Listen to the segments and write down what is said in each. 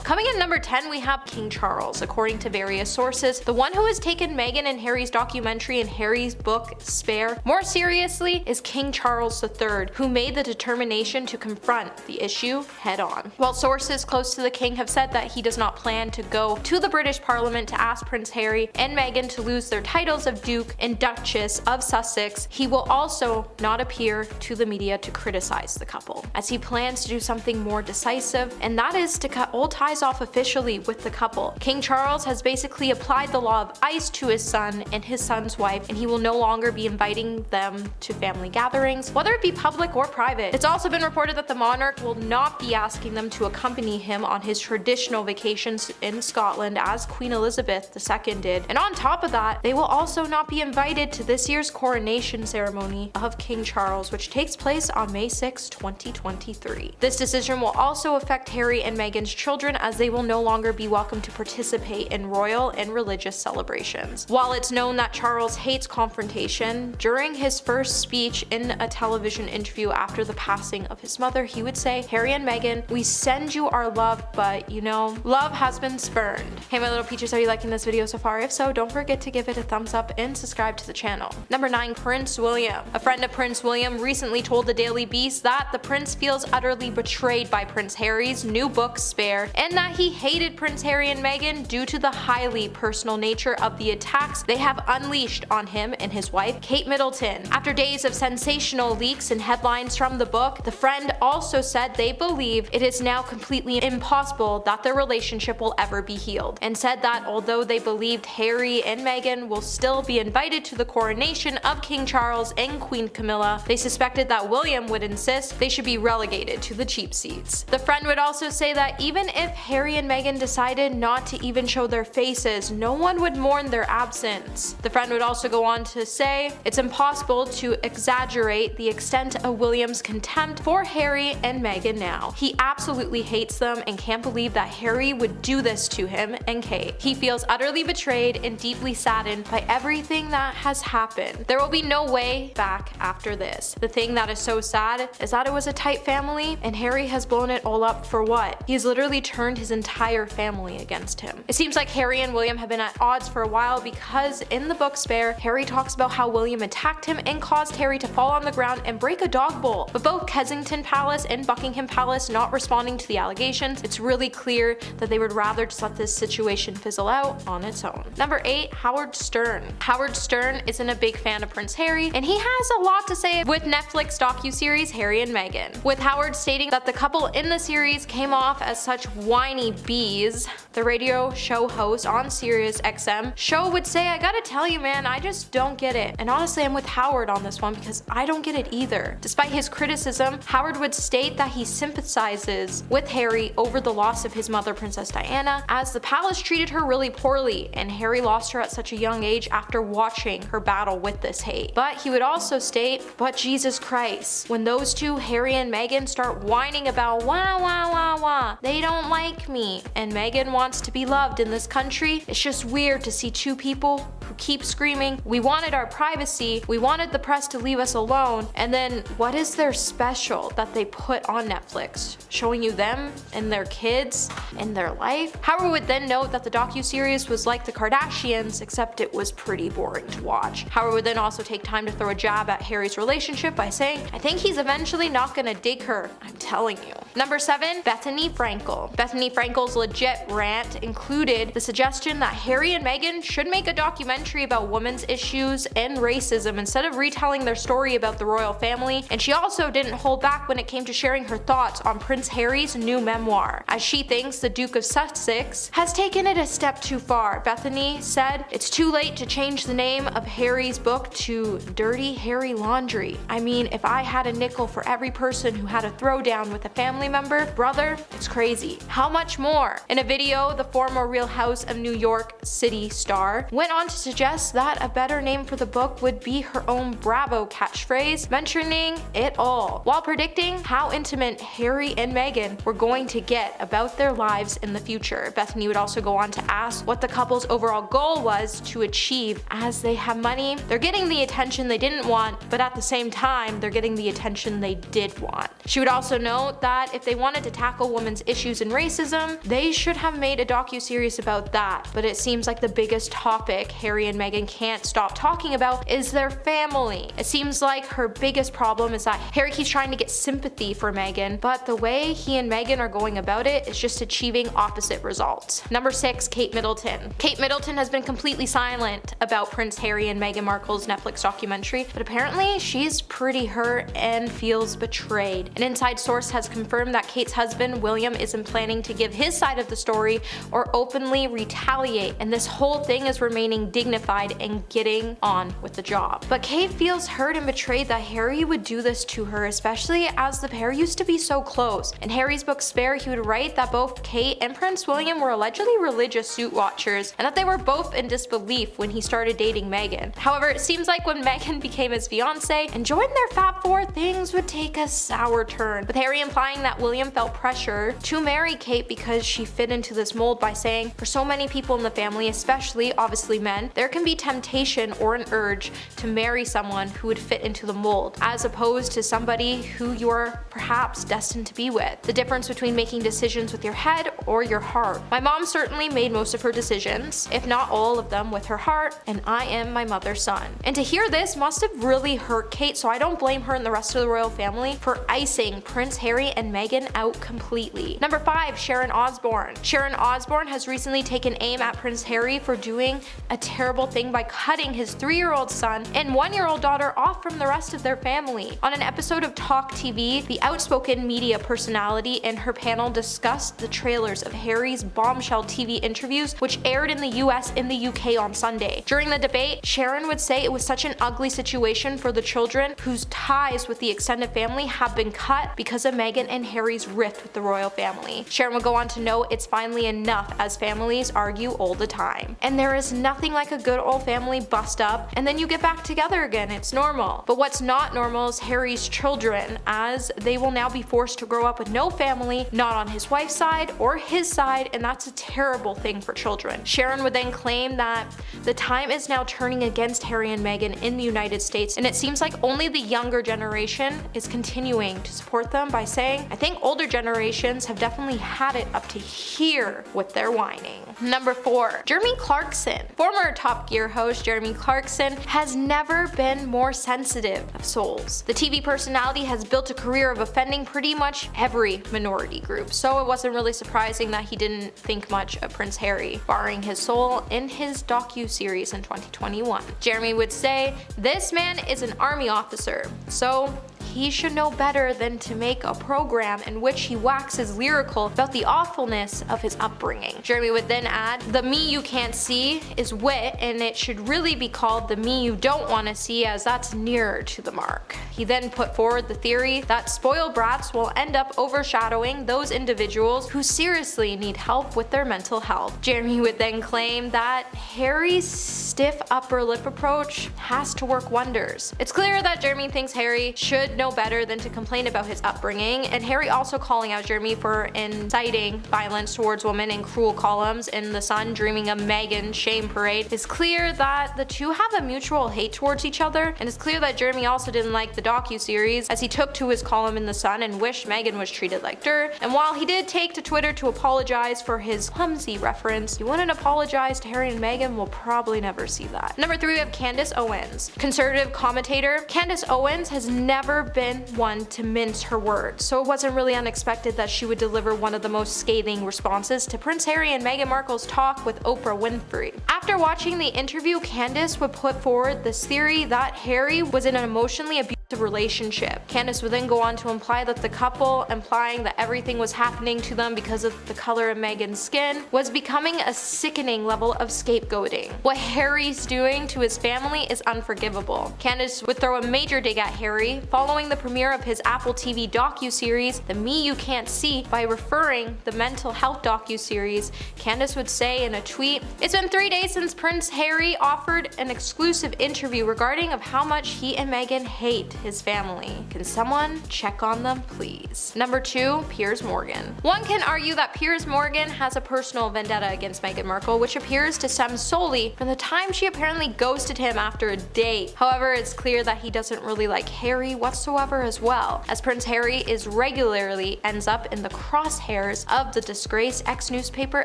Coming in number 10, we have King Charles. According to various sources, the one who has taken Meghan and Harry's documentary and Harry's book Spare more seriously is King Charles III, who made the determination to confront the issue head on. While sources close to the king have said that he does not plan to go to the British Parliament to ask Prince Harry and Meghan to lose their titles of Duke and Duchess of Sussex, he will also not appear to the media to criticize the couple, as he plans to do something more decisive, and that is to cut all ties off officially with the couple. King Charles has basically applied the law of ice to his son and his son's wife, and he will no longer be inviting them to family gatherings, whether it be public or private. It's also been reported that the monarch will not be asking them to accompany him on his traditional vacations in Scotland as Queen Elizabeth II did, and on top of that, they will also not be invited to this year's coronation ceremony of King Charles, which takes place on May 6, 2023. This decision will also affect Harry and Meghan's children, as they will no longer be welcome to participate in royal and religious celebrations. While it's known that Charles hates confrontation, during his first speech in a television interview after the passing of his mother, he would say, "Harry and Meghan, we send you our love, but you know, love has been spurned." Hey my little peaches, are you liking this video so far? If so, don't forget to give it a thumbs up and subscribe to the channel. Number 9, Prince William. A friend of Prince William recently told the Daily Beast that the prince feels utterly betrayed by Prince Harry's new book Spare, and that he hated Prince Harry and Meghan due to the highly personal nature of the attacks they have unleashed on him and his wife, Kate Middleton. After days of sensational leaks and headlines from the book, the friend also said they believe it is now completely impossible that their relationship will ever be healed, and said that although they believed Harry and Meghan will still be invited to the coronation of King Charles and Queen Camilla, they suspected that William would insist they should be relegated to the cheap seats. The friend would also say that even if Harry and Meghan decided not to even show their faces, no one would mourn their absence. The friend would also go on to say, "It's impossible to exaggerate the extent of William's contempt for Harry and Meghan now. He absolutely hates them and can't believe that Harry would do this to him and Kate. He feels utterly betrayed and deeply saddened by everything that has happened. There will be no way back after this. The thing that is so sad is that it was a tight family, and Harry has blown it all up for what? He's literally turned his entire family against him." It seems like Harry and William have been at odds for a while, because in the book Spare, Harry talks about how William attacked him and caused Harry to fall on the ground and break a dog bowl. But both Kensington Palace and Buckingham Palace not responding to the allegations, it's really clear that they would rather just let this situation fizzle out on its own. Number 8, Howard Stern. Howard Stern isn't a big fan of Prince Harry, and he has a lot to say with Netflix docuseries Harry and Meghan, with Howard stating that the couple in the series came off as such whiny bees. The radio show host on Sirius XM show would say, "I gotta tell you man, I just don't get it." And honestly, I'm with Howard on this one, because I don't get it either. Despite his criticism, Howard would state that he sympathizes with Harry over the loss of his mother, Princess Diana, as the palace treated her really poorly, and Harry lost her at such a young age after watching her battle with this hate. But he would also state, "But Jesus Christ, when those two, Harry and Meghan, start whining about wah wah wah wah, they don't like me, and Meghan wants to be loved in this country, it's just weird to see two people who keep screaming, we wanted our privacy, we wanted the press to leave us alone, and then what is their special that they put on Netflix, showing you them and their kids and their life?" Howard would then note that the docuseries was like the Kardashians, except it was pretty boring to watch. Howard would then also take time to throw a jab at Harry's relationship by saying, "I think he's eventually not gonna dig her, I'm telling you." Number 7, Bethany Frankel. Bethany Frankel's legit rant included the suggestion that Harry and Meghan should make a documentary about women's issues and racism instead of retelling their story about the royal family, and she also didn't hold back when it came to sharing her thoughts on Prince Harry's new memoir, as she thinks the Duke of Sussex has taken it a step too far. Bethany said, "It's too late to change the name of Harry's book to Dirty Harry Laundry. I mean, if I had a nickel for every person who had a throwdown with a family member, brother, it's crazy. How much more?" In a video, the former Real House of New York City star went on to suggests that a better name for the book would be her own Bravo catchphrase, mentioning it all, while predicting how intimate Harry and Meghan were going to get about their lives in the future. Bethany would also go on to ask what the couple's overall goal was to achieve. As they have money, they're getting the attention they didn't want, but at the same time, they're getting the attention they did want. She would also note that if they wanted to tackle women's issues and racism, they should have made a docuseries about that, but it seems like the biggest topic Harry and Meghan can't stop talking about is their family. It seems like her biggest problem is that Harry keeps trying to get sympathy for Meghan, but the way he and Meghan are going about it is just achieving opposite results. Number 6, Kate Middleton. Kate Middleton has been completely silent about Prince Harry and Meghan Markle's Netflix documentary, but apparently she's pretty hurt and feels betrayed. An inside source has confirmed that Kate's husband, William, isn't planning to give his side of the story or openly retaliate, and this whole thing is remaining dignified and getting on with the job. But Kate feels hurt and betrayed that Harry would do this to her, especially as the pair used to be so close. In Harry's book Spare, he would write that both Kate and Prince William were allegedly religious suit watchers, and that they were both in disbelief when he started dating Meghan. However, it seems like when Meghan became his fiance and joined their Fab Four, things would take a sour turn, with Harry implying that William felt pressure to marry Kate because she fit into this mold by saying, for so many people in the family, especially obviously men, there can be temptation or an urge to marry someone who would fit into the mold, as opposed to somebody who you're perhaps destined to be with. The difference between making decisions with your head or your heart. My mom certainly made most of her decisions, if not all of them, with her heart, and I am my mother's son. And to hear this must have really hurt Kate, so I don't blame her and the rest of the royal family for icing Prince Harry and Meghan out completely. Number 5, Sharon Osbourne. Sharon Osbourne has recently taken aim at Prince Harry for doing a terrible thing by cutting his 3-year-old son and 1-year-old daughter off from the rest of their family. On an episode of Talk TV, the outspoken media personality and her panel discussed the trailers of Harry's bombshell TV interviews, which aired in the US and the UK on Sunday. During the debate, Sharon would say it was such an ugly situation for the children whose ties with the extended family have been cut because of Meghan and Harry's rift with the royal family. Sharon would go on to note it's finally enough, as families argue all the time. And there is nothing like a good old family bust up and then you get back together again. It's normal. But what's not normal is Harry's children, as they will now be forced to grow up with no family, not on his wife's side or his side, and that's a terrible thing for children. Sharon would then claim that the time is now turning against Harry and Meghan in the United States, and it seems like only the younger generation is continuing to support them by saying, I think older generations have definitely had it up to here with their whining. Number 4, Jeremy Clarkson. Former Top Gear host Jeremy Clarkson has never been more sensitive of souls. The TV personality has built a career of offending pretty much every minority group, so it wasn't really surprising that he didn't think much of Prince Harry, barring his soul in his docu-series in 2021. Jeremy would say, this man is an army officer, so he should know better than to make a program in which he waxes lyrical about the awfulness of his upbringing. Jeremy would then add, the me you can't see is wit, and it should really be called the me you don't want to see, as that's nearer to the mark. He then put forward the theory that spoiled brats will end up overshadowing those individuals who seriously need help with their mental health. Jeremy would then claim that Harry's stiff upper lip approach has to work wonders. It's clear that Jeremy thinks Harry should know better than to complain about his upbringing, and Harry also calling out Jeremy for inciting violence towards women in cruel columns in The Sun, dreaming of Meghan shame parade. It's clear that the two have a mutual hate towards each other, and it's clear that Jeremy also didn't like the docu-series, as he took to his column in The Sun and wished Meghan was treated like dirt. And while he did take to Twitter to apologize for his clumsy reference, he wouldn't apologize to Harry and Meghan. We'll probably never see that. Number 3, we have Candace Owens. Conservative commentator Candace Owens has never been one to mince her words, so it wasn't really unexpected that she would deliver one of the most scathing responses to Prince Harry and Meghan Markle's talk with Oprah Winfrey. After watching the interview, Candace would put forward this theory that Harry was in an emotionally abusive relationship. Candace would then go on to imply that the couple, implying that everything was happening to them because of the color of Meghan's skin, was becoming a sickening level of scapegoating. What Harry's doing to his family is unforgivable. Candace would throw a major dig at Harry following the premiere of his Apple TV docu-series The Me You Can't See by referring the mental health docu-series. Candace would say in a tweet, "It's been 3 days since Prince Harry offered an exclusive interview regarding of how much he and Meghan hate his family. Can someone check on them, please?" Number 2, Piers Morgan. One can argue that Piers Morgan has a personal vendetta against Meghan Markle, which appears to stem solely from the time she apparently ghosted him after a date. However, it's clear that he doesn't really like Harry whatsoever as well, as Prince Harry regularly ends up in the crosshairs of the disgraced ex-newspaper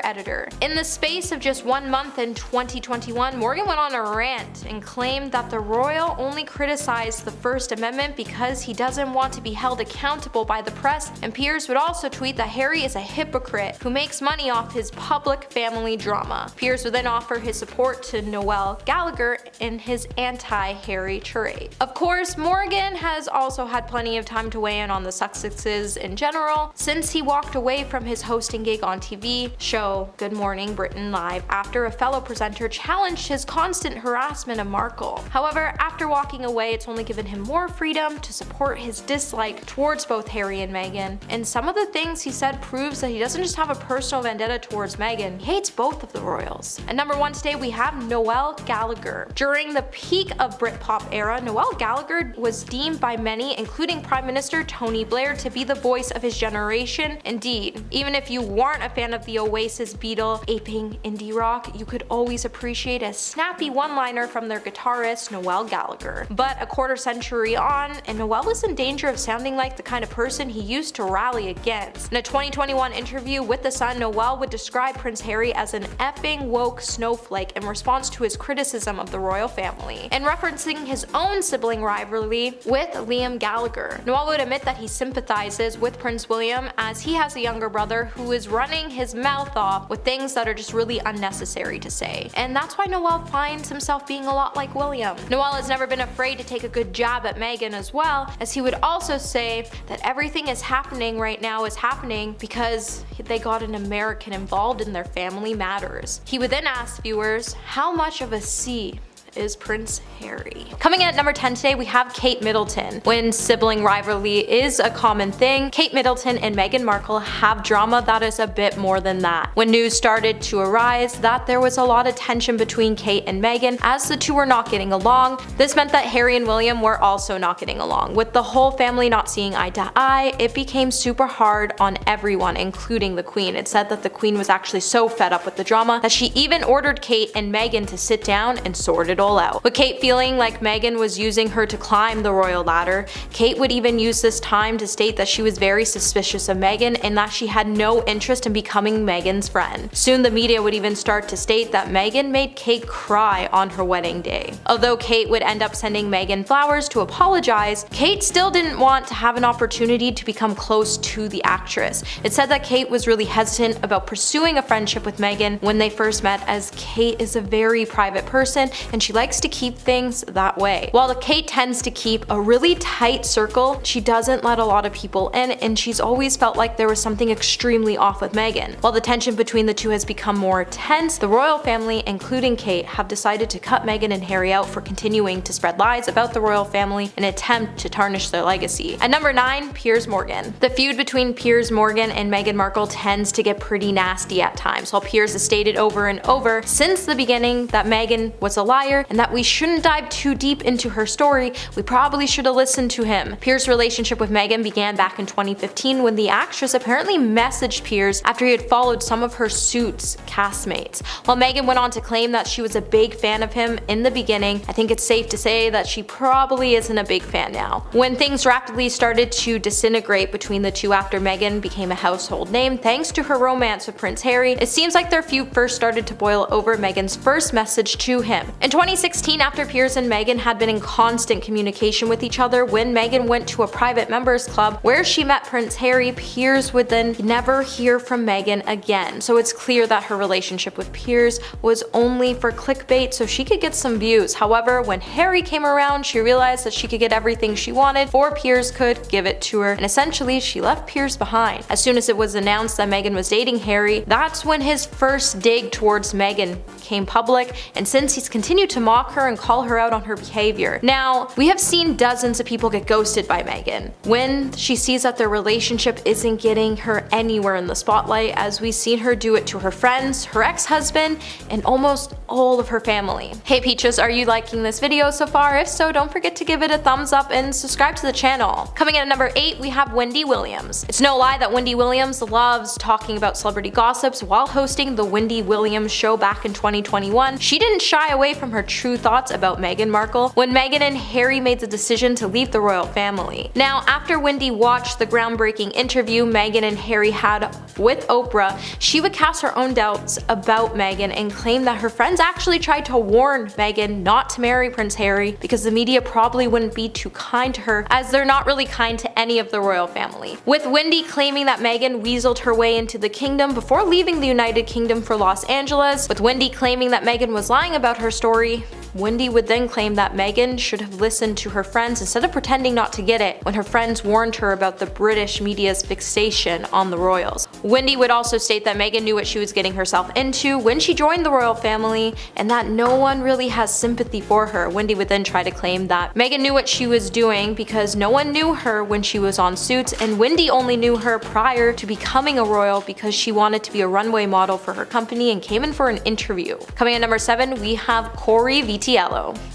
editor. In the space of just 1 month in 2021, Morgan went on a rant and claimed that the royal only criticized the First Amendment because he doesn't want to be held accountable by the press, and Piers would also tweet that Harry is a hypocrite who makes money off his public family drama. Piers would then offer his support to Noel Gallagher in his anti-Harry tirade. Of course, Morgan has also had plenty of time to weigh in on the Sussexes in general, since he walked away from his hosting gig on TV show Good Morning Britain Live after a fellow presenter challenged his constant harassment of Markle. However, after walking away, it's only given him more freedom to support his dislike towards both Harry and Meghan, and some of the things he said proves that he doesn't just have a personal vendetta towards Meghan, he hates both of the royals. At number 1 today, we have Noel Gallagher. During the peak of Britpop era, Noel Gallagher was deemed by many, including Prime Minister Tony Blair, to be the voice of his generation. Indeed, even if you weren't a fan of the Oasis Beatle aping indie rock, you could always appreciate a snappy one-liner from their guitarist Noel Gallagher. But a quarter century on, and Noel is in danger of sounding like the kind of person he used to rally against. In a 2021 interview with The Sun, Noel would describe Prince Harry as an effing woke snowflake in response to his criticism of the royal family, and referencing his own sibling rivalry with Liam Gallagher. Noel would admit that he sympathizes with Prince William, as he has a younger brother who is running his mouth off with things that are just really unnecessary to say, and that's why Noel finds himself being a lot like William. Noel has never been afraid to take a good jab at Meghan as well, as he would also say that everything is happening right now is happening because they got an American involved in their family matters. He would then ask viewers, how much of a C is Prince Harry? Coming in at number 10 today, we have Kate Middleton. When sibling rivalry is a common thing, Kate Middleton and Meghan Markle have drama that is a bit more than that. When news started to arise that there was a lot of tension between Kate and Meghan, as the two were not getting along, this meant that Harry and William were also not getting along. With the whole family not seeing eye to eye, it became super hard on everyone, including the Queen. It said that the Queen was actually so fed up with the drama that she even ordered Kate and Meghan to sit down and sort it out. With Kate feeling like Meghan was using her to climb the royal ladder, Kate would even use this time to state that she was very suspicious of Meghan and that she had no interest in becoming Meghan's friend. Soon the media would even start to state that Meghan made Kate cry on her wedding day. Although Kate would end up sending Meghan flowers to apologize, Kate still didn't want to have an opportunity to become close to the actress. It said that Kate was really hesitant about pursuing a friendship with Meghan when they first met, as Kate is a very private person and she likes to keep things that way. While Kate tends to keep a really tight circle, she doesn't let a lot of people in, and she's always felt like there was something extremely off with Meghan. While the tension between the two has become more tense, the royal family, including Kate, have decided to cut Meghan and Harry out for continuing to spread lies about the royal family in an attempt to tarnish their legacy. At number 9, Piers Morgan. The feud between Piers Morgan and Meghan Markle tends to get pretty nasty at times. While Piers has stated over and over since the beginning that Meghan was a liar and that we shouldn't dive too deep into her story, we probably should have listened to him. Piers' relationship with Meghan began back in 2015 when the actress apparently messaged Piers after he had followed some of her Suits castmates. While Meghan went on to claim that she was a big fan of him in the beginning, I think it's safe to say that she probably isn't a big fan now. When things rapidly started to disintegrate between the two after Meghan became a household name thanks to her romance with Prince Harry, it seems like their feud first started to boil over Meghan's first message to him. In 2017, 2016, after Piers and Meghan had been in constant communication with each other, when Meghan went to a private members club where she met Prince Harry, Piers would then never hear from Meghan again. So it's clear that her relationship with Piers was only for clickbait so she could get some views. However, when Harry came around, she realized that she could get everything she wanted before Piers could give it to her, and essentially she left Piers behind. As soon as it was announced that Meghan was dating Harry, that's when his first dig towards Meghan came public, and since he's continued to mock her and call her out on her behavior. Now, we have seen dozens of people get ghosted by Meghan when she sees that their relationship isn't getting her anywhere in the spotlight, as we've seen her do it to her friends, her ex-husband, and almost all of her family. Hey Peaches, are you liking this video so far? If so, don't forget to give it a thumbs up and subscribe to the channel. Coming in at number 8, we have Wendy Williams. It's no lie that Wendy Williams loves talking about celebrity gossips. While hosting the Wendy Williams show back in 2021, she didn't shy away from her true thoughts about Meghan Markle when Meghan and Harry made the decision to leave the royal family. Now, after Wendy watched the groundbreaking interview Meghan and Harry had with Oprah, she would cast her own doubts about Meghan and claim that her friends actually tried to warn Meghan not to marry Prince Harry because the media probably wouldn't be too kind to her, as they're not really kind to any of the royal family. With Wendy claiming that Meghan weaseled her way into the kingdom before leaving the United Kingdom for Los Angeles, with Wendy claiming that Meghan was lying about her story, Wendy would then claim that Meghan should have listened to her friends instead of pretending not to get it when her friends warned her about the British media's fixation on the royals. Wendy would also state that Meghan knew what she was getting herself into when she joined the royal family and that no one really has sympathy for her. Wendy would then try to claim that Meghan knew what she was doing because no one knew her when she was on Suits, and Wendy only knew her prior to becoming a royal because she wanted to be a runway model for her company and came in for an interview. Coming in number 7, we have Cory Vitiello.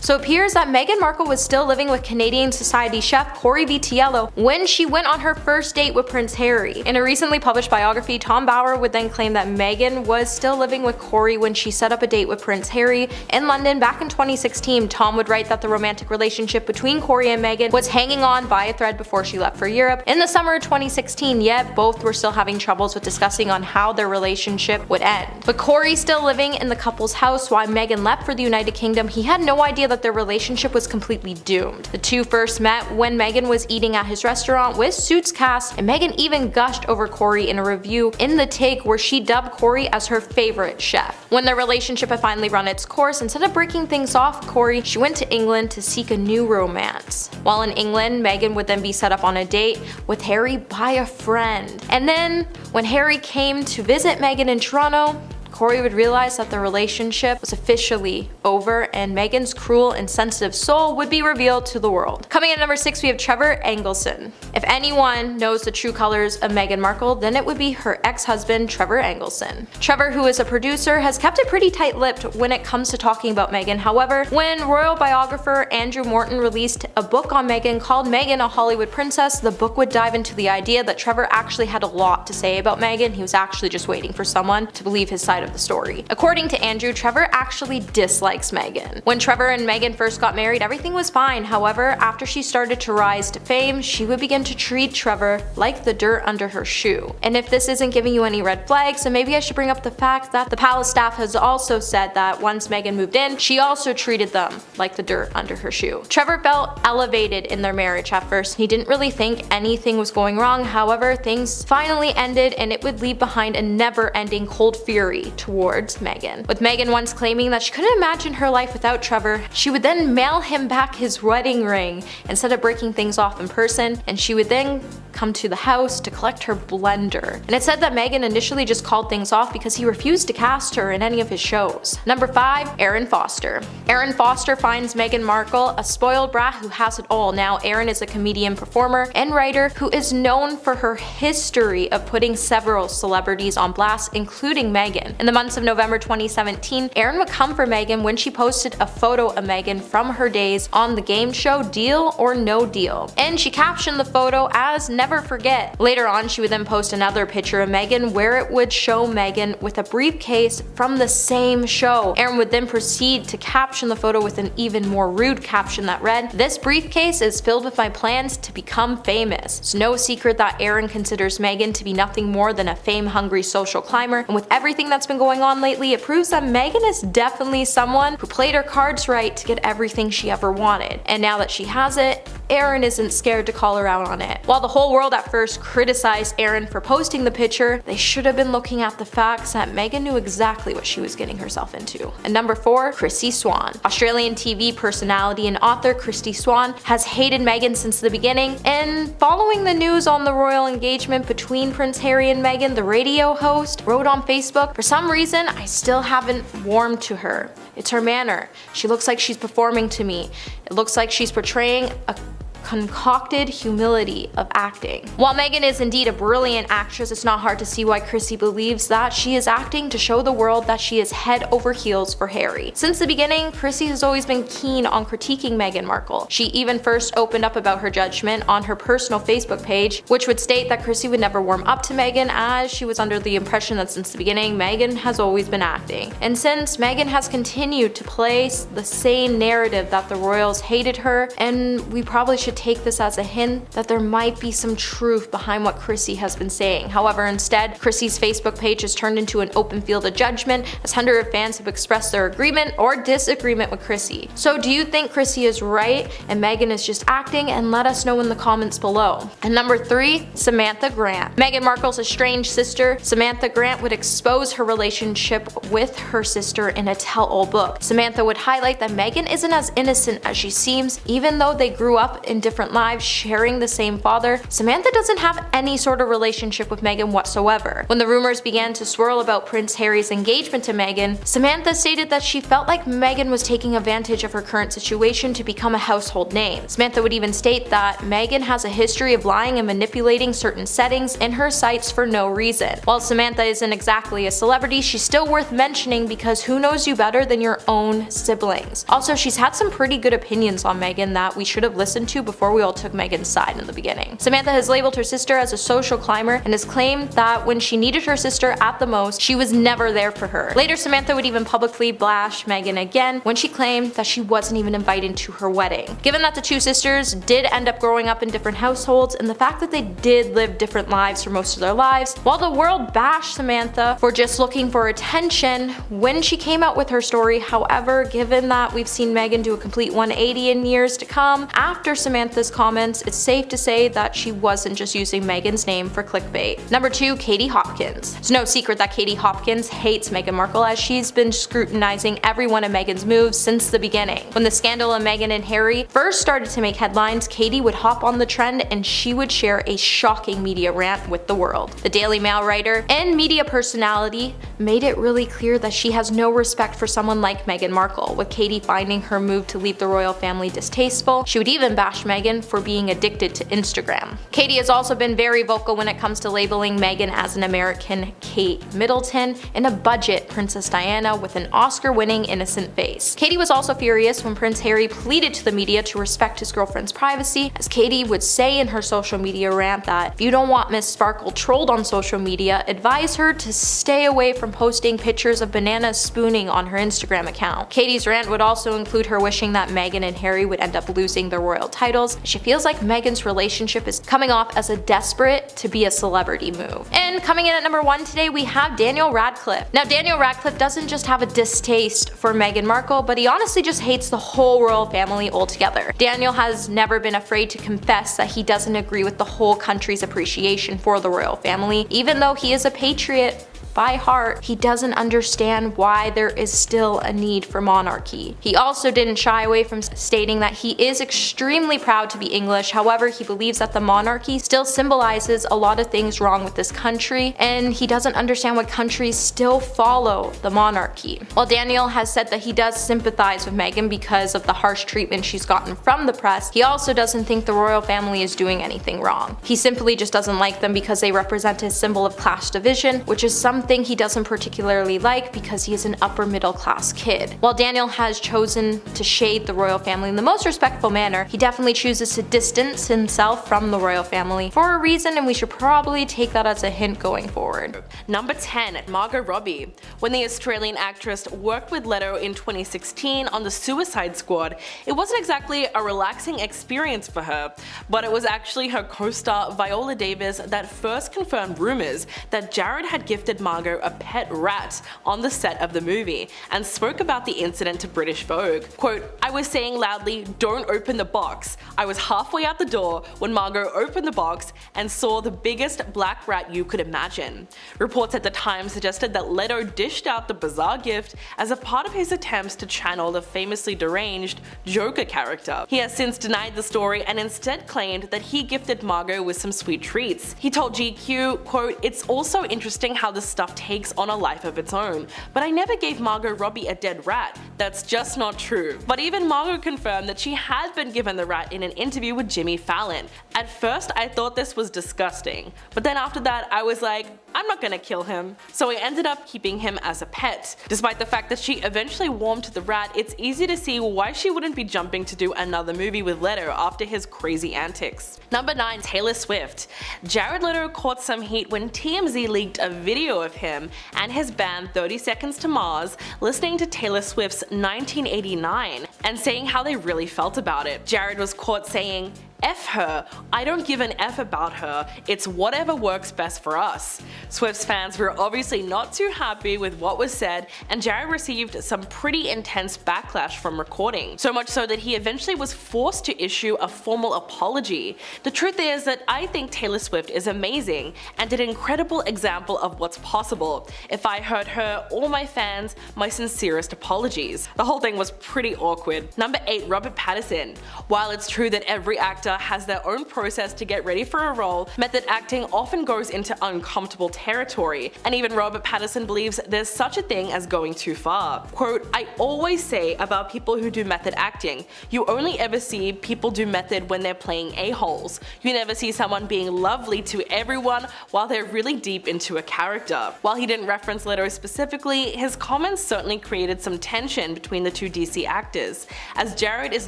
So it appears that Meghan Markle was still living with Canadian society chef Cory Vitiello when she went on her first date with Prince Harry. In a recently published biography, Tom Bauer would then claim that Meghan was still living with Cory when she set up a date with Prince Harry in London back in 2016. Tom would write that the romantic relationship between Cory and Meghan was hanging on by a thread before she left for Europe in the summer of 2016, yet both were still having troubles with discussing on how their relationship would end. With Cory still living in the couple's house while Meghan left for the United Kingdom, he had no idea that their relationship was completely doomed. The two first met when Meghan was eating at his restaurant with Suits cast, and Meghan even gushed over Cory in a review in The Take where she dubbed Cory as her favorite chef. When their relationship had finally run its course, instead of breaking things off with Cory, she went to England to seek a new romance. While in England, Meghan would then be set up on a date with Harry by a friend. And then, when Harry came to visit Meghan in Toronto, Cory would realize that the relationship was officially over and Meghan's cruel and sensitive soul would be revealed to the world. Coming in at number 6, we have Trevor Engelson. If anyone knows the true colors of Meghan Markle, then it would be her ex-husband Trevor Engelson. Trevor, who is a producer, has kept it pretty tight-lipped when it comes to talking about Meghan. However, when royal biographer Andrew Morton released a book on Meghan called Meghan, a Hollywood Princess, the book would dive into the idea that Trevor actually had a lot to say about Meghan. He was actually just waiting for someone to believe his side of the story. According to Andrew, Trevor actually dislikes Meghan. When Trevor and Meghan first got married, everything was fine. However, after she started to rise to fame, she would begin to treat Trevor like the dirt under her shoe. And if this isn't giving you any red flags, then maybe I should bring up the fact that the palace staff has also said that once Meghan moved in, she also treated them like the dirt under her shoe. Trevor felt elevated in their marriage at first. He didn't really think anything was going wrong. However, things finally ended and it would leave behind a never-ending cold fury towards Meghan. With Meghan once claiming that she couldn't imagine her life without Trevor, she would then mail him back his wedding ring instead of breaking things off in person, and she would then come to the house to collect her blender. And it said that Meghan initially just called things off because he refused to cast her in any of his shows. Number 5, Erin Foster. Erin Foster finds Meghan Markle a spoiled brat who has it all. Now, Erin is a comedian, performer, and writer who is known for her history of putting several celebrities on blast, including Meghan. In the months of November 2017, Erin would come for Meghan when she posted a photo of Meghan from her days on the game show Deal or No Deal. And she captioned the photo as "Never never forget. Later on, she would then post another picture of Meghan where it would show Meghan with a briefcase from the same show. Erin would then proceed to caption the photo with an even more rude caption that read, "This briefcase is filled with my plans to become famous." It's no secret that Erin considers Meghan to be nothing more than a fame-hungry social climber, and with everything that's been going on lately, it proves that Meghan is definitely someone who played her cards right to get everything she ever wanted. And now that she has it, Erin isn't scared to call her out on it. While the whole world at first criticized Erin for posting the picture, they should have been looking at the facts that Meghan knew exactly what she was getting herself into. And number 4, Chrissy Swan. Australian TV personality and author Chrissy Swan has hated Meghan since the beginning, and following the news on the royal engagement between Prince Harry and Meghan, the radio host wrote on Facebook, "For some reason, I still haven't warmed to her. It's her manner. She looks like she's performing to me. It looks like she's portraying a concocted humility of acting." While Meghan is indeed a brilliant actress, it's not hard to see why Chrissy believes that she is acting to show the world that she is head over heels for Harry. Since the beginning, Chrissy has always been keen on critiquing Meghan Markle. She even first opened up about her judgment on her personal Facebook page, which would state that Chrissy would never warm up to Meghan, as she was under the impression that since the beginning, Meghan has always been acting. And since Meghan has continued to place the same narrative that the royals hated her, and we probably should take this as a hint that there might be some truth behind what Chrissy has been saying. However, instead, Chrissy's Facebook page has turned into an open field of judgment, as hundreds of fans have expressed their agreement or disagreement with Chrissy. So do you think Chrissy is right and Meghan is just acting? And let us know in the comments below. And number 3, Samantha Grant. Meghan Markle's estranged sister, Samantha Grant, would expose her relationship with her sister in a tell-all book. Samantha would highlight that Meghan isn't as innocent as she seems, even though they grew up in different lives sharing the same father. Samantha doesn't have any sort of relationship with Meghan whatsoever. When the rumors began to swirl about Prince Harry's engagement to Meghan, Samantha stated that she felt like Meghan was taking advantage of her current situation to become a household name. Samantha would even state that Meghan has a history of lying and manipulating certain settings in her sites for no reason. While Samantha isn't exactly a celebrity, she's still worth mentioning because who knows you better than your own siblings. Also, she's had some pretty good opinions on Meghan that we should have listened to before we all took Meghan's side in the beginning. Samantha has labeled her sister as a social climber and has claimed that when she needed her sister at the most, she was never there for her. Later, Samantha would even publicly bash Meghan again when she claimed that she wasn't even invited to her wedding. Given that the two sisters did end up growing up in different households and the fact that they did live different lives for most of their lives, while the world bashed Samantha for just looking for attention when she came out with her story, however, given that we've seen Meghan do a complete 180 in years to come after Samantha's comments, it's safe to say that she wasn't just using Meghan's name for clickbait. Number 2, Katy Hopkins. It's no secret that Katy Hopkins hates Meghan Markle, as she's been scrutinizing every one of Meghan's moves since the beginning. When the scandal of Meghan and Harry first started to make headlines, Katy would hop on the trend and she would share a shocking media rant with the world. The Daily Mail writer and media personality made it really clear that she has no respect for someone like Meghan Markle, with Katy finding her move to leave the royal family distasteful. She would even bash Meghan for being addicted to Instagram. Katy has also been very vocal when it comes to labeling Meghan as an American Kate Middleton and a budget Princess Diana with an Oscar-winning innocent face. Katy was also furious when Prince Harry pleaded to the media to respect his girlfriend's privacy, as Katy would say in her social media rant that if you don't want Miss Sparkle trolled on social media, advise her to stay away from posting pictures of bananas spooning on her Instagram account. Katy's rant would also include her wishing that Meghan and Harry would end up losing their royal titles. She feels like Meghan's relationship is coming off as a desperate to be a celebrity move. And coming in at number 1 today, we have Daniel Radcliffe. Now, Daniel Radcliffe doesn't just have a distaste for Meghan Markle, but he honestly just hates the whole royal family altogether. Daniel has never been afraid to confess that he doesn't agree with the whole country's appreciation for the royal family. Even though he is a patriot by heart, he doesn't understand why there is still a need for monarchy. He also didn't shy away from stating that he is extremely proud to be English. However, he believes that the monarchy still symbolizes a lot of things wrong with this country, and he doesn't understand why countries still follow the monarchy. While Daniel has said that he does sympathize with Meghan because of the harsh treatment she's gotten from the press, he also doesn't think the royal family is doing anything wrong. He simply just doesn't like them because they represent a symbol of class division, which is something something he doesn't particularly like because he is an upper middle class kid. While Daniel has chosen to shade the royal family in the most respectful manner, he definitely chooses to distance himself from the royal family for a reason, and we should probably take that as a hint going forward. Number 10. Margot Robbie. When the Australian actress worked with Leto in 2016 on The Suicide Squad, it wasn't exactly a relaxing experience for her, but it was actually her co-star Viola Davis that first confirmed rumors that Jared had gifted Margot a pet rat on the set of the movie, and spoke about the incident to British Vogue. Quote, "I was saying loudly, 'Don't open the box.' I was halfway out the door when Margot opened the box and saw the biggest black rat you could imagine." Reports at the time suggested that Leto dished out the bizarre gift as a part of his attempts to channel the famously deranged Joker character. He has since denied the story and instead claimed that he gifted Margot with some sweet treats. He told GQ, quote, "It's also interesting how this stuff takes on a life of its own, but I never gave Margot Robbie a dead rat. That's just not true." But even Margot confirmed that she had been given the rat in an interview with Jimmy Fallon. "At first I thought this was disgusting, but then after that I was like, I'm not gonna kill him." So I ended up keeping him as a pet. Despite the fact that she eventually warmed to the rat, it's easy to see why she wouldn't be jumping to do another movie with Leto after his crazy antics. Number 9. Taylor Swift. Jared Leto caught some heat when TMZ leaked a video of him and his band 30 Seconds to Mars listening to Taylor Swift's 1989 and saying how they really felt about it. Jared was caught saying, "F her, I don't give an F about her, it's whatever works best for us." Swift's fans were obviously not too happy with what was said, and Jared received some pretty intense backlash from recording, so much so that he eventually was forced to issue a formal apology. The truth is that I think Taylor Swift is amazing and an incredible example of what's possible. If I hurt her or my fans, my sincerest apologies. The whole thing was pretty awkward. Number 8. Robert Pattinson. While it's true that every actor has their own process to get ready for a role, method acting often goes into uncomfortable territory, and even Robert Pattinson believes there's such a thing as going too far. Quote, "I always say about people who do method acting, you only ever see people do method when they're playing a-holes. You never see someone being lovely to everyone while they're really deep into a character." While he didn't reference Leto specifically, his comments certainly created some tension between the two DC actors, as Jared is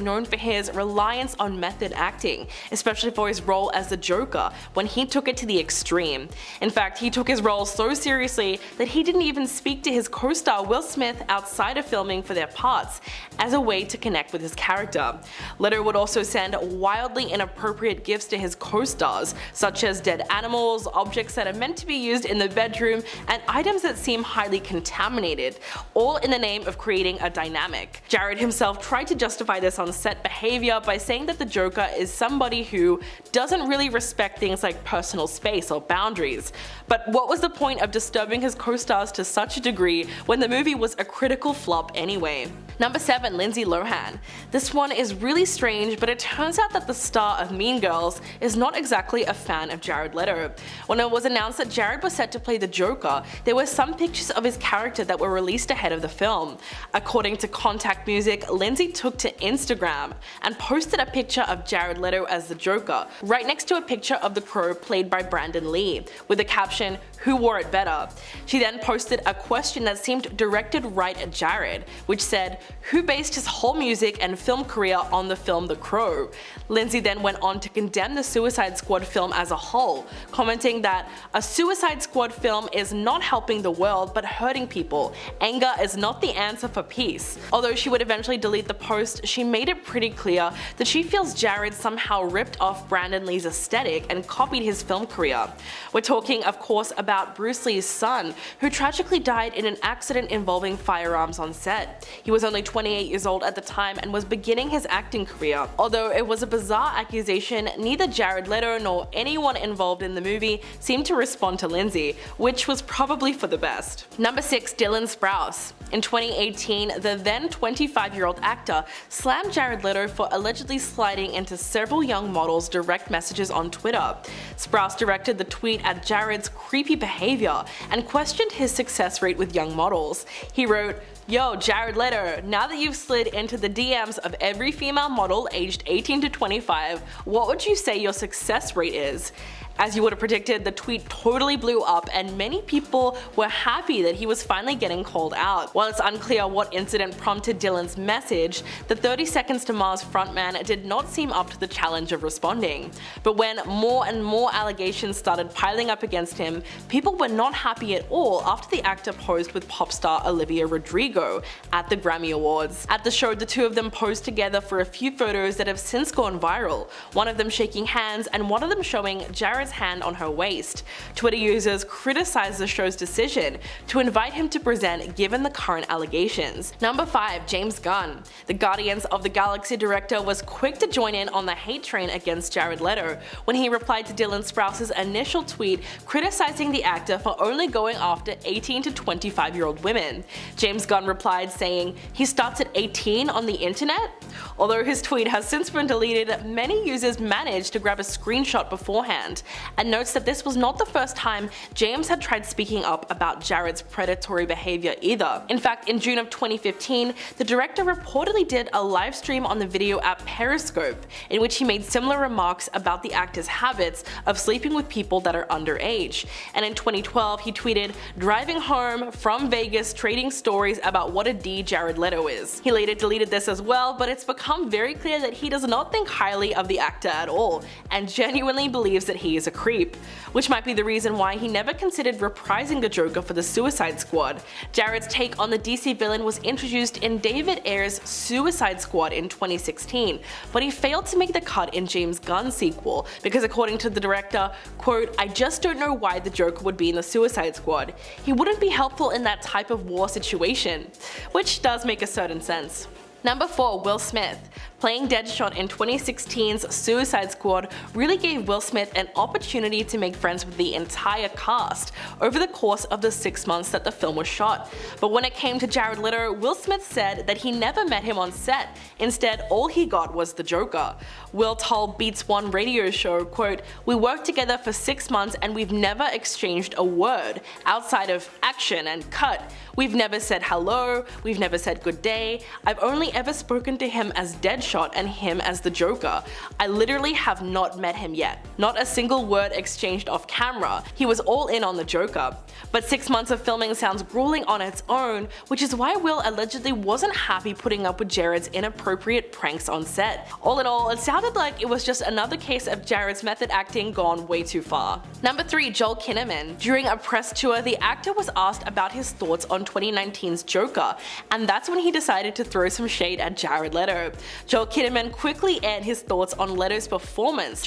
known for his reliance on method acting, especially for his role as the Joker, when he took it to the extreme. In fact, he took his role so seriously that he didn't even speak to his co-star Will Smith outside of filming for their parts, as a way to connect with his character. Leto would also send wildly inappropriate gifts to his co-stars, such as dead animals, objects that are meant to be used in the bedroom, and items that seem highly contaminated, all in the name of creating a dynamic. Jared himself tried to justify this on set behavior by saying that the Joker is somebody who doesn't really respect things like personal space or boundaries. But what was the point of disturbing his co-stars to such a degree when the movie was a critical flop anyway? Number 7. Lindsay Lohan. This one is really strange, but it turns out that the star of Mean Girls is not exactly a fan of Jared Leto. When it was announced that Jared was set to play the Joker, there were some pictures of his character that were released ahead of the film. According to Contact Music, Lindsay took to Instagram and posted a picture of Jared Leto as the Joker, right next to a picture of the Crow played by Brandon Lee, with the caption, "Who wore it better?" She then posted a question that seemed directed right at Jared, which said, "Who based his whole music and film career on the film The Crow?" Lindsay then went on to condemn the Suicide Squad film as a whole, commenting that a Suicide Squad film is not helping the world but hurting people. Anger is not the answer for peace. Although she would eventually delete the post, she made it pretty clear that she feels Jared somehow ripped off Brandon Lee's aesthetic and copied his film career. We're talking, of course, about Bruce Lee's son, who tragically died in an accident involving firearms on set. He was only 28 years old at the time and was beginning his acting career. Although it was a bizarre accusation, neither Jared Leto nor anyone involved in the movie seemed to respond to Lindsay, which was probably for the best. Number 6. Dylan Sprouse. In 2018, the then 25-year-old actor slammed Jared Leto for allegedly sliding into several young models' direct messages on Twitter. Sprouse directed the tweet at Jared's creepy behavior and questioned his success rate with young models. He wrote, "Yo, Jared Leto, now that you've slid into the DMs of every female model aged 18 to 25, what would you say your success rate is? As you would have predicted, the tweet totally blew up and many people were happy that he was finally getting called out. While it's unclear what incident prompted Dylan's message, the 30 Seconds to Mars frontman did not seem up to the challenge of responding. But when more and more allegations started piling up against him, people were not happy at all after the actor posed with pop star Olivia Rodrigo at the Grammy Awards. At the show, the two of them posed together for a few photos that have since gone viral, one of them shaking hands and one of them showing Jared's hand on her waist. Twitter users criticized the show's decision to invite him to present given the current allegations. Number 5. James Gunn. The Guardians of the Galaxy director was quick to join in on the hate train against Jared Leto when he replied to Dylan Sprouse's initial tweet criticizing the actor for only going after 18 to 25-year-old women. James Gunn replied saying, "He starts at 18 on the internet?" Although his tweet has since been deleted, many users managed to grab a screenshot beforehand, and notes that this was not the first time James had tried speaking up about Jared's predatory behavior either. In fact, in June of 2015, the director reportedly did a live stream on the video app Periscope, in which he made similar remarks about the actor's habits of sleeping with people that are underage. And in 2012, he tweeted, "Driving home from Vegas trading stories about what a D Jared Leto is." He later deleted this as well, but it's become very clear that he does not think highly of the actor at all, and genuinely believes that he is a creep, which might be the reason why he never considered reprising the Joker for the Suicide Squad. Jared's take on the DC villain was introduced in David Ayer's Suicide Squad in 2016, but he failed to make the cut in James Gunn's sequel because, according to the director, quote, "I just don't know why the Joker would be in the Suicide Squad. He wouldn't be helpful in that type of war situation," which does make a certain sense. Number 4. Will Smith. Playing Deadshot in 2016's Suicide Squad really gave Will Smith an opportunity to make friends with the entire cast over the course of the 6 months that the film was shot. But when it came to Jared Leto, Will Smith said that he never met him on set. Instead, all he got was the Joker. Will told Beats One radio show, quote, "We worked together for 6 months and we've never exchanged a word outside of action and cut. We've never said hello, we've never said good day. I've only ever spoken to him as Deadshot and him as the Joker. I literally have not met him yet. Not a single word exchanged off camera. He was all in on the Joker." But 6 months of filming sounds grueling on its own, which is why Will allegedly wasn't happy putting up with Jared's inappropriate pranks on set. All in all, it sounded like it was just another case of Jared's method acting gone way too far. Number 3. Joel Kinnaman. During a press tour, the actor was asked about his thoughts on 2019's Joker, and that's when he decided to throw some shade at Jared Leto. Joel Kinnaman quickly aired his thoughts on Leto's performance.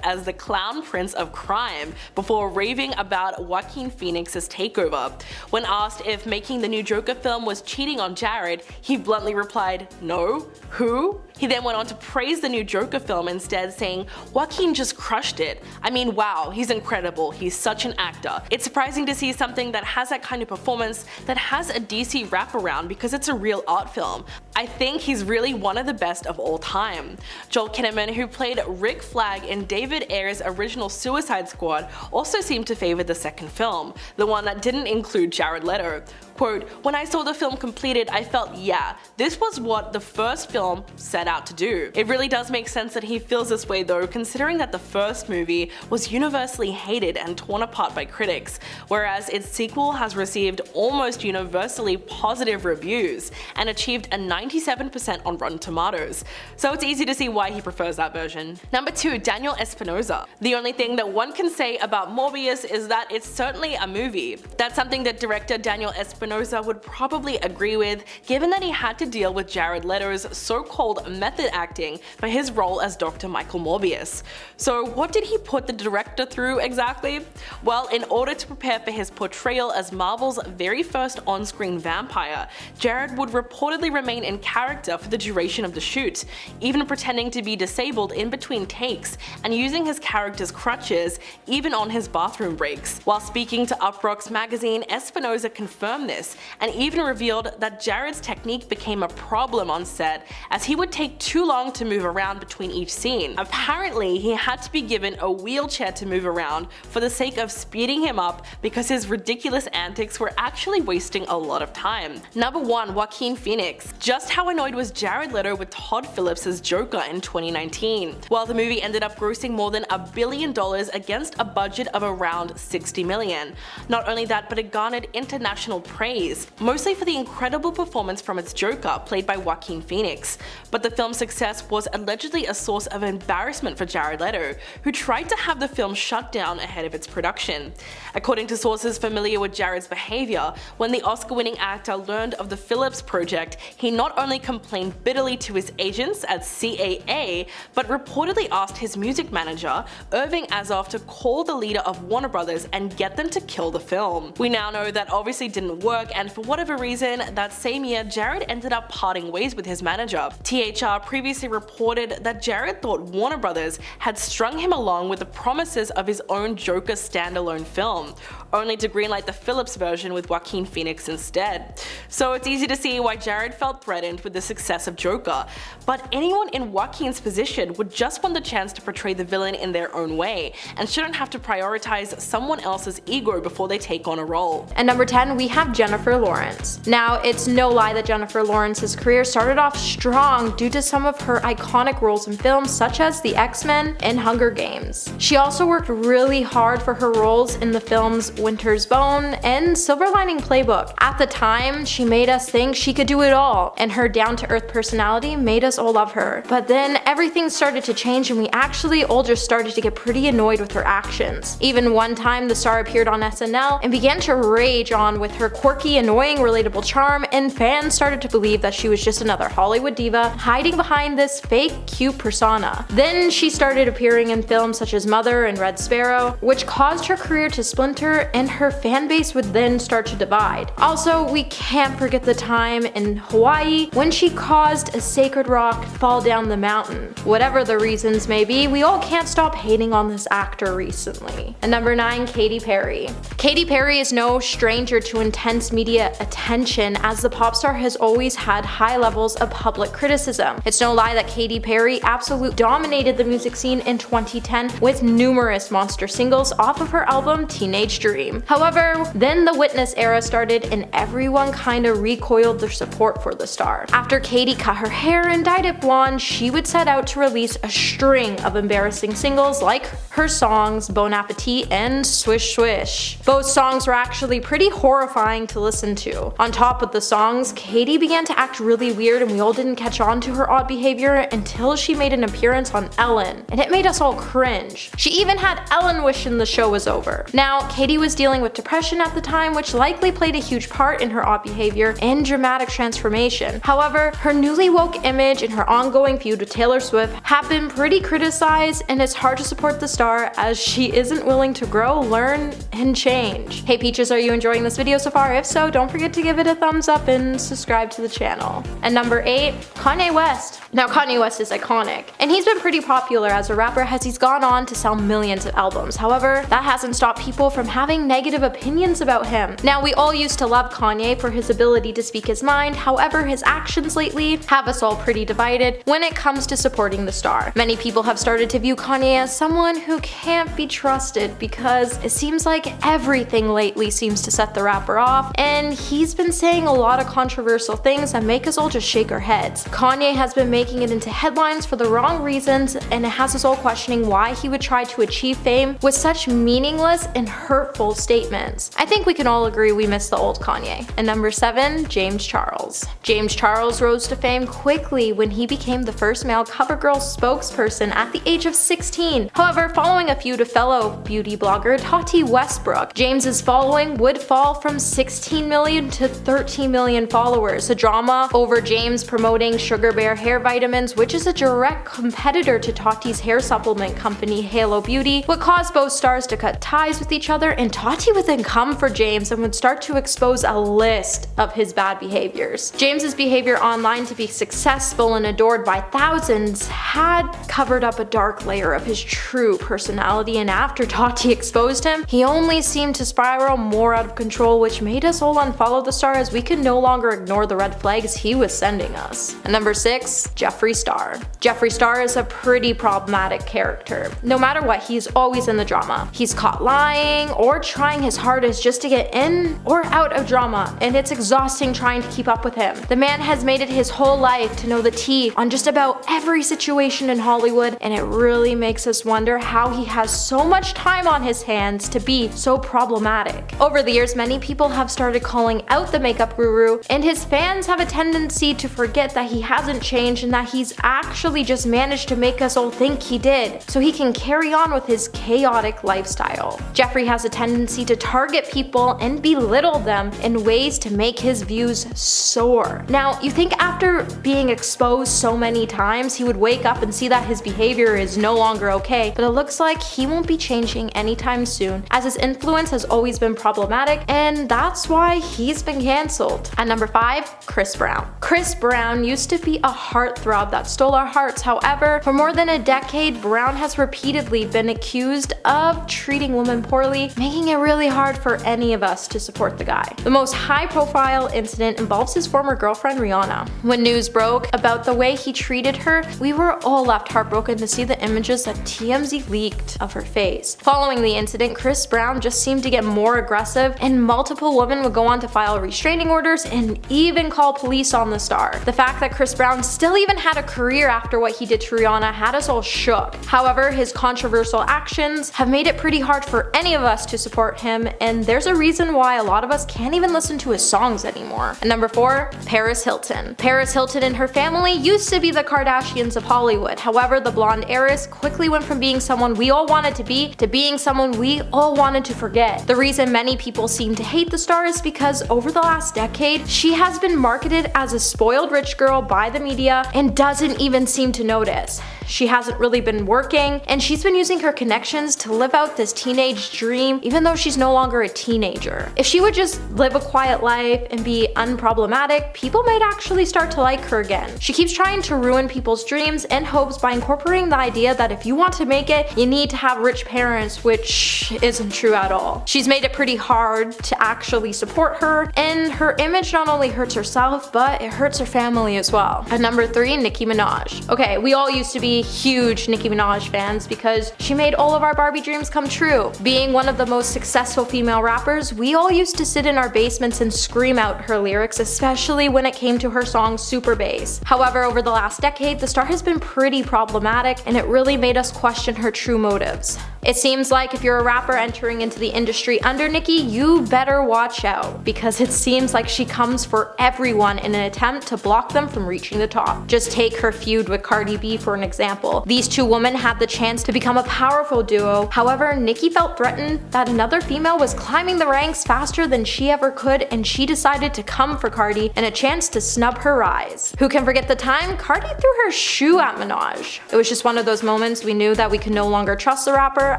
As the clown prince of crime before raving about Joaquin Phoenix's takeover. When asked if making the new Joker film was cheating on Jared, he bluntly replied, "No? Who?" He then went on to praise the new Joker film instead, saying, "Joaquin just crushed it. I mean, wow, he's incredible. He's such an actor." It's surprising to see something that has that kind of performance that has a DC wraparound because it's a real art film. I think he's really one of the best of all time. Joel Kinnaman, who played Rick Flag in David Ayer's original Suicide Squad, also seemed to favor the second film, the one that didn't include Jared Leto. Quote, "When I saw the film completed, I felt, yeah, this was what the first film set out to do." It really does make sense that he feels this way though, considering that the first movie was universally hated and torn apart by critics, whereas its sequel has received almost universally positive reviews and achieved a 97% on Rotten Tomatoes. So it's easy to see why he prefers that version. Number 2. Daniel Espinosa. The only thing that one can say about Morbius is that it's certainly a movie. That's something that director Daniel Espinosa would probably agree with, given that he had to deal with Jared Leto's so-called method acting for his role as Dr. Michael Morbius. So what did he put the director through exactly? Well, in order to prepare for his portrayal as Marvel's very first on-screen vampire, Jared would reportedly remain in character for the duration of the shoot, even pretending to be disabled in between takes and using his character's crutches even on his bathroom breaks. While speaking to Uproxx magazine, Espinosa confirmed this and even revealed that Jared's technique became a problem on set as he would take too long to move around between each scene. Apparently, he had to be given a wheelchair to move around for the sake of speeding him up because his ridiculous antics were actually wasting a lot of time. Number 1. Joaquin Phoenix. Just just how annoyed was Jared Leto with Todd Phillips' Joker in 2019. While the movie ended up grossing more than $1 billion against a budget of around $60 million. Not only that, but it garnered international praise, mostly for the incredible performance from its Joker, played by Joaquin Phoenix. But the film's success was allegedly a source of embarrassment for Jared Leto, who tried to have the film shut down ahead of its production. According to sources familiar with Jared's behavior, when the Oscar-winning actor learned of the Phillips project, he not only complained bitterly to his agents at CAA, but reportedly asked his music manager, Irving Azoff, to call the leader of Warner Brothers and get them to kill the film. We now know that obviously didn't work, and for whatever reason, that same year Jared ended up parting ways with his manager. THR previously reported that Jared thought Warner Brothers had strung him along with the promises of his own Joker standalone film, only to greenlight the Phillips version with Joaquin Phoenix instead. So it's easy to see why Jared felt threatened with the success of Joker, but anyone in Joaquin's position would just want the chance to portray the villain in their own way, and shouldn't have to prioritize someone else's ego before they take on a role. And number 10, we have Jennifer Lawrence. Now, it's no lie that Jennifer Lawrence's career started off strong due to some of her iconic roles in films such as The X-Men and Hunger Games. She also worked really hard for her roles in the films Winter's Bone and Silver Lining Playbook. At the time, she made us think she could do it all, and her down-to-earth personality made us all love her. But then everything started to change, and we actually all just started to get pretty annoyed with her actions. Even one time, the star appeared on SNL and began to rage on with her quirky, annoying, relatable charm, and fans started to believe that she was just another Hollywood diva hiding behind this fake cute persona. Then she started appearing in films such as Mother and Red Sparrow, which caused her career to splinter, and her fan base would then start to divide. Also, we can't forget the time in Hawaii when she caused a sacred rock to fall down the mountain. Whatever the reasons may be, we all can't stop hating on this actor recently. And number 9, Katy Perry. Katy Perry is no stranger to intense media attention, as the pop star has always had high levels of public criticism. It's no lie that Katy Perry absolutely dominated the music scene in 2010 with numerous monster singles off of her album Teenage Dream. However, then the Witness era started and everyone kinda recoiled their support for the star. After Katy cut her hair and dyed it blonde, she would set out to release a string of embarrassing singles like her songs Bon Appetit and Swish Swish. Both songs were actually pretty horrifying to listen to. On top of the songs, Katy began to act really weird, and we all didn't catch on to her odd behavior until she made an appearance on Ellen, and it made us all cringe. She even had Ellen wishing the show was over. Now, Katy was dealing with depression at the time, which likely played a huge part in her odd behavior and dramatic transformation. However, her newly woke image and her ongoing feud with Taylor Swift have been pretty criticized, and it's hard to support the star as she isn't willing to grow, learn, and change. Hey Peaches, are you enjoying this video so far? If so, don't forget to give it a thumbs up and subscribe to the channel. And number 8, Kanye West. Now, Kanye West is iconic, and he's been pretty popular as a rapper as he's gone on to sell millions of albums. However, that hasn't stopped people from having negative opinions about him. Now, we all used to love Kanye for his ability to speak his mind, however, his actions lately have us all pretty divided when it comes to supporting the star. Many people have started to view Kanye as someone who can't be trusted because it seems like everything lately seems to set the rapper off, and he's been saying a lot of controversial things that make us all just shake our heads. Kanye has been making it into headlines for the wrong reasons, and it has us all questioning why he would try to achieve fame with such meaningless and hurtful statements. I think we can all agree we miss the old Kanye. And number 7, James Charles. James Charles rose to fame quickly when he became the first male CoverGirl spokesperson at the age of 16. However, following a feud with fellow beauty blogger Tati Westbrook, James's following would fall from 16 million to 13 million followers. The drama over James promoting Sugar Bear hair vitamins, which is a direct competitor to Tati's hair supplement company Halo Beauty, would cause both stars to cut ties with each other, and Tati would then come for James and would start to expose a list of his bad behaviors. James's behavior online to be successful and adored by thousands had covered up a dark layer of his true personality, and after Tati exposed him, he only seemed to spiral more out of control, which made us all unfollow the star as we could no longer ignore the red flags he was sending us. And number 6, Jeffree Star. Jeffree Star is a pretty problematic character. No matter what, he's always in the drama. He's caught lying or trying his hardest just to get in or out of drama, and it's exhausting trying to keep up with him. The man has made it his whole life to know the tea on just about every situation in Hollywood, and it really makes us wonder how he has so much time on his hands to be so problematic. Over the years, many people have started calling out the makeup guru, and his fans have a tendency to forget that he hasn't changed and that he's actually just managed to make us all think he did, so he can carry on with his chaotic lifestyle. Jeffree has a tendency to target people and belittle them in ways to make his views soar. Now, you think after being exposed so many times, he would wake up and see that his behavior is no longer okay, but it looks like he won't be changing anytime soon, as his influence has always been problematic, and that's why he's been cancelled. At number 5, Chris Brown. Chris Brown used to be a heartthrob that stole our hearts. However, for more than a decade, Brown has repeatedly been accused of treating women poorly, making it really hard for any of us to support the guy. The most high-profile incident involves his former girlfriend Rihanna. When news broke about the way he treated her, we were all left heartbroken to see the images that TMZ leaked of her face. Following the incident, Chris Brown just seemed to get more aggressive, and multiple women would go on to file restraining orders and even call police on the star. The fact that Chris Brown still even had a career after what he did to Rihanna had us all shook. However, his controversial actions have made it pretty hard for any of us to support him, and there's a reason why a lot of us can't even listen to his songs anymore. And number 4, Paris Hilton. Paris Hilton and her family used to be the Kardashians of Hollywood. However, the blonde heiress quickly went from being someone we all wanted to be being someone we all wanted to forget. The reason many people seem to hate the star is because over the last decade, she has been marketed as a spoiled rich girl by the media and doesn't even seem to notice. She hasn't really been working, and she's been using her connections to live out this teenage dream even though she's no longer a teenager. If she would just live a quiet life and be unproblematic, people might actually start to like her again. She keeps trying to ruin people's dreams and hopes by incorporating the idea that if you want to make it, you need to have rich parents, which isn't true at all. She's made it pretty hard to actually support her, and her image not only hurts herself, but it hurts her family as well. At number 3, Nicki Minaj. Okay, we all used to be huge Nicki Minaj fans because she made all of our Barbie dreams come true. Being one of the most successful female rappers, we all used to sit in our basements and scream out her lyrics, especially when it came to her song Super Bass. However, over the last decade, the star has been pretty problematic, and it really made us question her true motives. It seems like if you're a rapper entering into the industry under Nicki, you better watch out, because it seems like she comes for everyone in an attempt to block them from reaching the top. Just take her feud with Cardi B for an example. These two women had the chance to become a powerful duo. However, Nicki felt threatened that another female was climbing the ranks faster than she ever could, and she decided to come for Cardi in a chance to snub her rise. Who can forget the time Cardi threw her shoe at Minaj? It was just one of those moments we knew that we could no longer trust the rapper,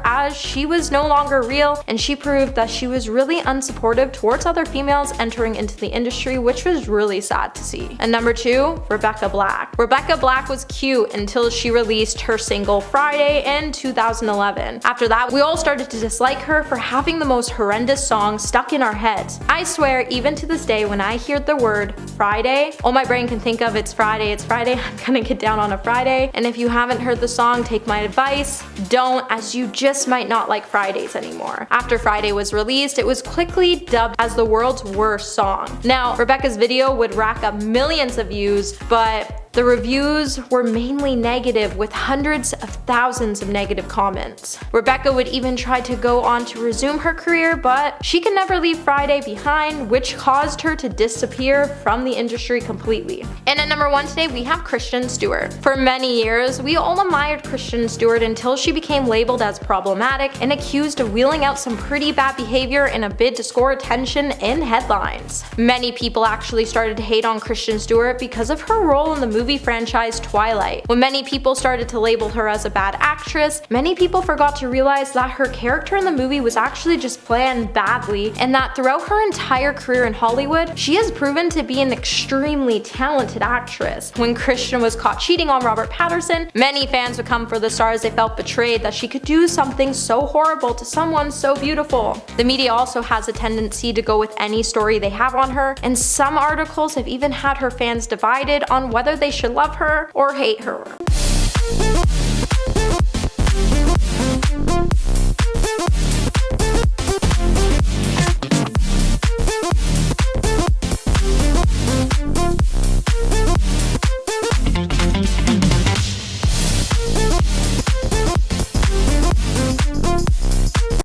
as she was no longer real, and she proved that she was really unsupportive towards other females entering into the industry, which was really sad to see. And number 2, Rebecca Black. Rebecca Black was cute until she released her single Friday in 2011. After that, we all started to dislike her for having the most horrendous song stuck in our heads. I swear, even to this day, when I hear the word Friday, all my brain can think of it's Friday, I'm gonna get down on a Friday. And if you haven't heard the song, take my advice, don't, as you just might not like Fridays anymore. After Friday was released, it was quickly dubbed as the world's worst song. Now, Rebecca's video would rack up millions of views, but the reviews were mainly negative, with hundreds of thousands of negative comments. Rebecca would even try to go on to resume her career, but she could never leave Friday behind, which caused her to disappear from the industry completely. And at number 1 today, we have Kristen Stewart. For many years, we all admired Kristen Stewart until she became labeled as problematic and accused of wheeling out some pretty bad behavior in a bid to score attention in headlines. Many people actually started to hate on Kristen Stewart because of her role in the movie movie franchise Twilight. When many people started to label her as a bad actress, many people forgot to realize that her character in the movie was actually just planned badly, and that throughout her entire career in Hollywood, she has proven to be an extremely talented actress. When Christian was caught cheating on Robert Patterson, many fans would come for the star as they felt betrayed that she could do something so horrible to someone so beautiful. The media also has a tendency to go with any story they have on her, and some articles have even had her fans divided on whether they should love her or hate her.